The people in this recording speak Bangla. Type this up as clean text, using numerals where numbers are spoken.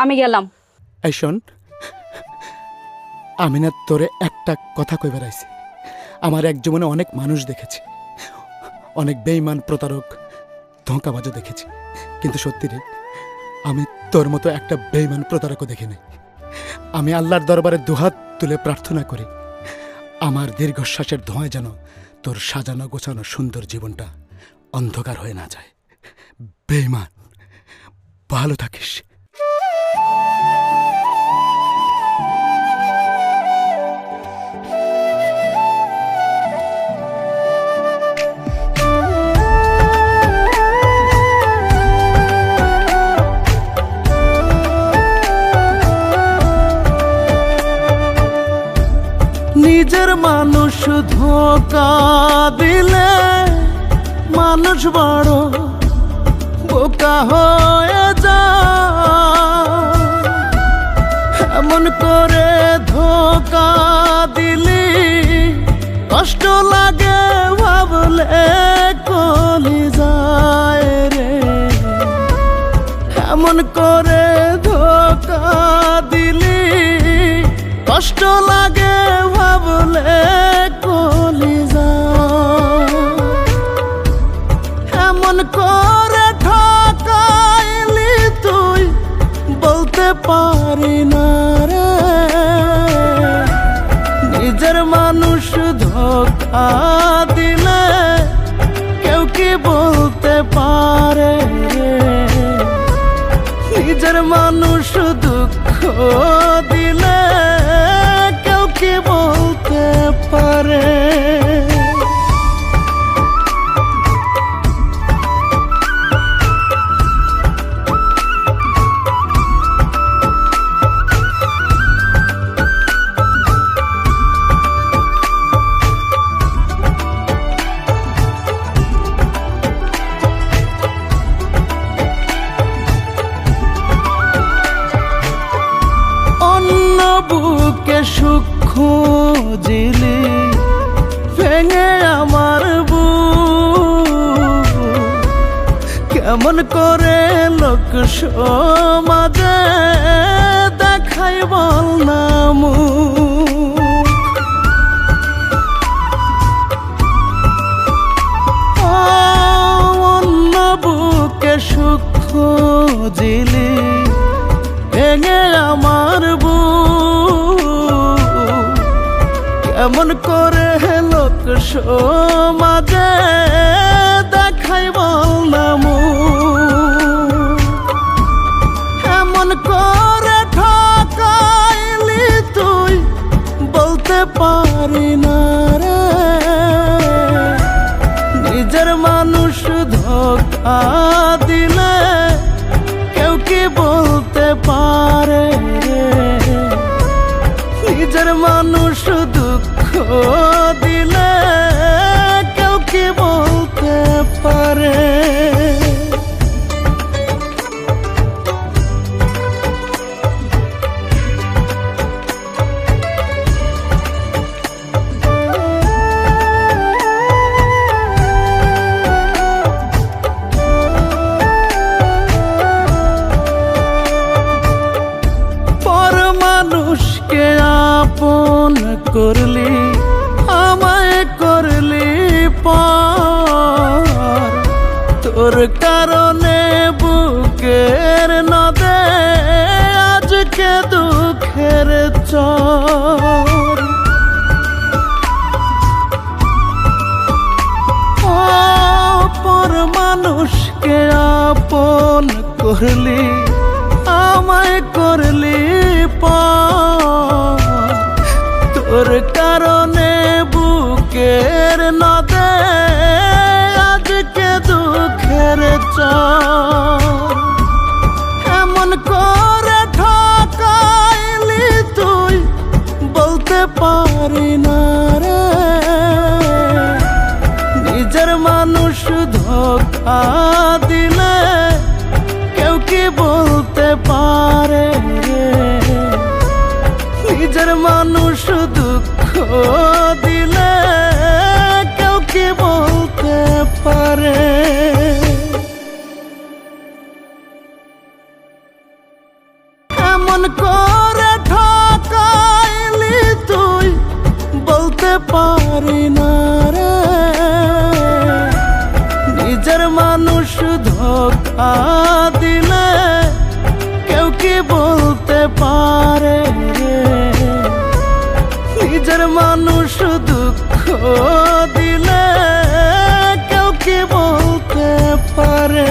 আমি গেলাম। এই শোন, আমি না তোরে একটা কথা কই বেড়াইছি। আমার এক জীবনে অনেক মানুষ দেখেছি, অনেক বেঈমান, প্রতারক, ধোঁকাবাজও দেখেছি, কিন্তু সত্যি রে, আমি তোর মতো একটা বেঈমান, প্রতারকও দেখি নাই। আমি আল্লাহর দরবারে দুহাত তুলে প্রার্থনা করি, আমার দীর্ঘশ্বাসের ধোঁয়ায় যেন তোর সাজানো গোছানো সুন্দর জীবনটা অন্ধকার হয়ে না যায়। বেঈমান, ভালো থাকিস। নিজের মানুষ ধোঁকা দিলে মানুষ বড় বোকা হয়ে যায়। এমন করে ধোঁকা দিলি কষ্ট লাগে ভাবলে কলি যায় রে। এমন করে ধোঁকা দিলি কষ্ট লাগে ভাবলে কলি যায়। এমন করে ঠকাইলি তুই বলতে পারি না রে। নিজের মানুষ ধোঁকা দিলে কেউ কি বলতে পারে। নিজের মানুষ দুঃখ দিলে কেউ কি বলতে পারে। বুকে সুখ খুঁজিলি ভেঙে আমার বুক। কেমন করে লোক সমাজে দেখাই বল না মুখ। অন্য বুকে সুখ খুঁজিলি ভেঙে আমার বুক। কেমন করে লোক সমাজে দেখাই বল না মুখ। এমন করে ঠকাইলি তুই বলতে পারি না রে। নিজের মানুষ ধোঁকা দিলে কেউ কি বলতে পারে। নিজের মানুষ দুঃখ দিলে কেউ কি বলতে পারে। মানুষকে আপন করলি আমায় করলি পার। তোর কারণে বুকের নদে আজকে দুঃখের চর। অপর মানুষকে আপন করলি আমায় করলি পার। তোর কারণে বুকের নদে আজকে দুঃখের চর। এমন করে ঠকাইলি তুই বলতে পারি না রে। নিজের মানুষ ধোঁকা দিলে কেউ কি বলতে পারে। নিজের মানুষ দুঃখ দিলে কেউ কি বলতে পারে। কেমন করে ঠকাইলি তুই বলতে পারি না রে। নিজের মানুষ ধোঁকা দিলে কেউ কি বলতে পারে, নিজের মানুষ দুঃখ দিলে কেউ কি বলতে পারে।